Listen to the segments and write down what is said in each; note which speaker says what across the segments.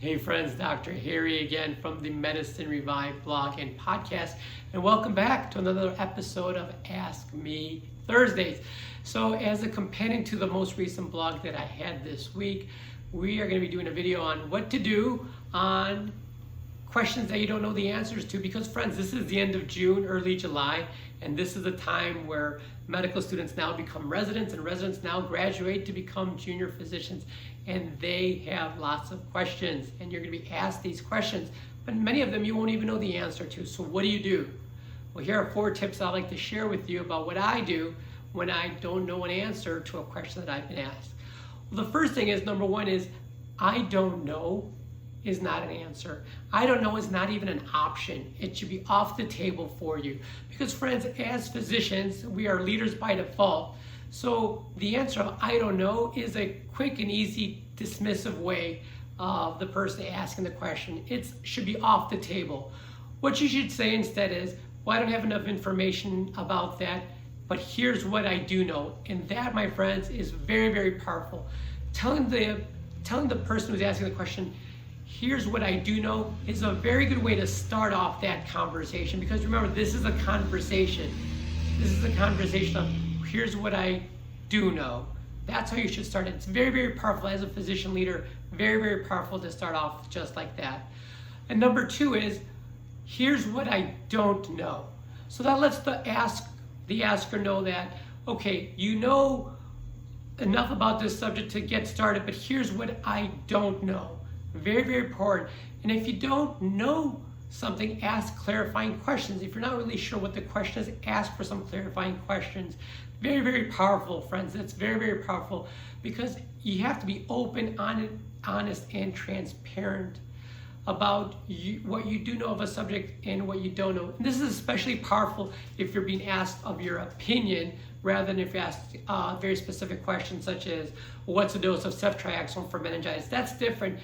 Speaker 1: Hey friends, Dr. Harry again from the Medicine Revive blog and podcast, and welcome back to another episode of Ask Me Thursdays. So as a companion to the most recent blog that I had this week, we are going to be doing a video on what to do on questions that you don't know the answers to, because friends, this is the end of June, early July, and this is a time where medical students now become residents and residents now graduate to become junior physicians, and they have lots of questions and you're going to be asked these questions, but many of them you won't even know the answer to. So what do? Well, here are 4 tips I'd like to share with you about what I do when I don't know an answer to a question that I've been asked. Well, the first thing is, number 1 is, I don't know is not an answer. I don't know is not even an option. It should be off the table for you. Because friends, as physicians, we are leaders by default. So the answer of I don't know is a quick and easy dismissive way of the person asking the question. It should be off the table. What you should say instead is, well, I don't have enough information about that, but here's what I do know. And that, my friends, is very, very powerful. Telling the person who's asking the question, here's what I do know, is a very good way to start off that conversation. Because remember, this is a conversation. This is a conversation of here's what I do know. That's how you should start it. It's very, very powerful as a physician leader. Very, very powerful to start off just like that. And number 2 is, here's what I don't know. So that lets the asker know that, okay, you know enough about this subject to get started, but here's what I don't know. Very, very important. And if you don't know something, ask clarifying questions. If you're not really sure what the question is, ask for some clarifying questions. Very, very powerful, friends. That's very, very powerful, because you have to be open, honest, and transparent about what you do know of a subject and what you don't know. And this is especially powerful if you're being asked of your opinion, rather than if you ask very specific questions such as, what's a dose of ceftriaxone for meningitis? That's different,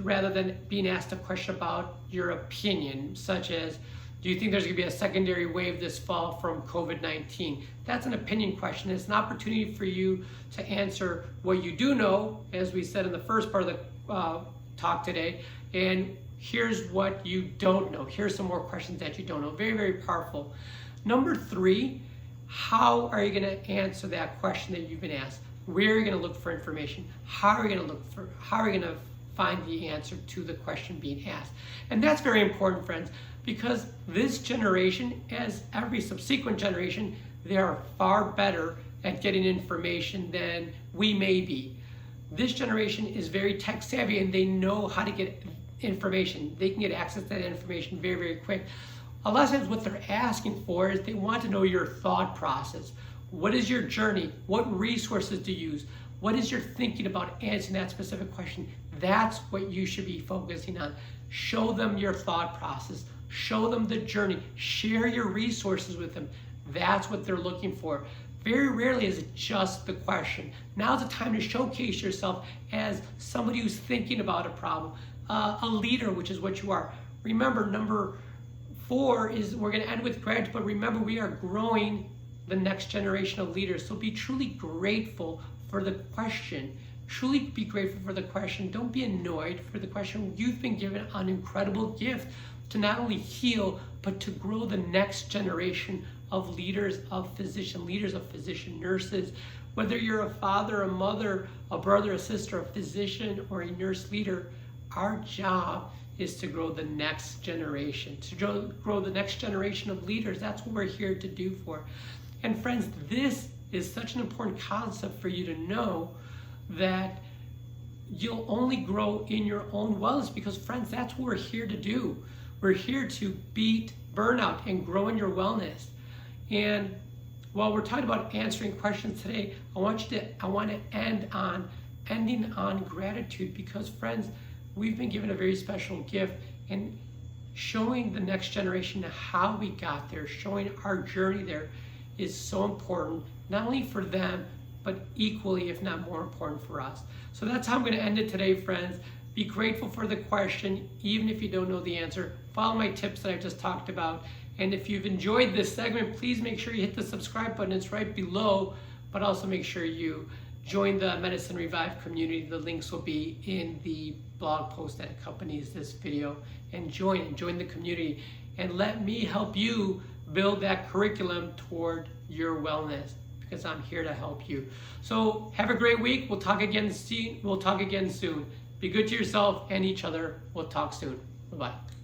Speaker 1: rather than being asked a question about your opinion, such as, do you think there's going to be a secondary wave this fall from COVID-19? That's an opinion question. It's an opportunity for you to answer what you do know, as we said in the first part of the talk today, and here's what you don't know. Here's some more questions that you don't know. Very, very powerful. Number 3, how are you going to answer that question that you've been asked? Where are you going to look for information? How are you going to find the answer to the question being asked? And that's very important, friends, because this generation, as every subsequent generation, they are far better at getting information than we may be. This generation is very tech savvy and they know how to get information. They can get access to that information very, very quick. A lot of times what they're asking for is they want to know your thought process. What is your journey? What resources do you use? What is your thinking about answering that specific question? That's what you should be focusing on. Show them your thought process. Show them the journey. Share your resources with them. That's what they're looking for. Very rarely is it just the question. Now's the time to showcase yourself as somebody who's thinking about a problem, a leader, which is what you are. Remember, number 4 is, we're going to end with gratitude, but remember, we are growing the next generation of leaders. So be truly grateful for the question. Truly be grateful for the question. Don't be annoyed for the question. You've been given an incredible gift to not only heal, but to grow the next generation of leaders, of physician nurses. Whether you're a father, a mother, a brother, a sister, a physician, or a nurse leader, our job is to grow the next generation, to grow the next generation of leaders. That's what we're here to do for. And friends, this is such an important concept for you to know, that you'll only grow in your own wellness, because friends, that's what we're here to do. We're here to beat burnout and grow in your wellness. And while we're talking about answering questions today, I want to end on gratitude, because friends, we've been given a very special gift, and showing the next generation how we got there, showing our journey there, is so important, not only for them, but equally, if not more important, for us. So that's how I'm going to end it today, friends. Be grateful for the question, even if you don't know the answer. Follow my tips that I just talked about. And if you've enjoyed this segment, please make sure you hit the subscribe button. It's right below, but also make sure you join the Medicine Revive community. The links will be in the blog post that accompanies this video. And join the community, and let me help you build that curriculum toward your wellness, because I'm here to help you. So have a great week. We'll talk again soon. Be good to yourself and each other. We'll talk soon. Bye-bye.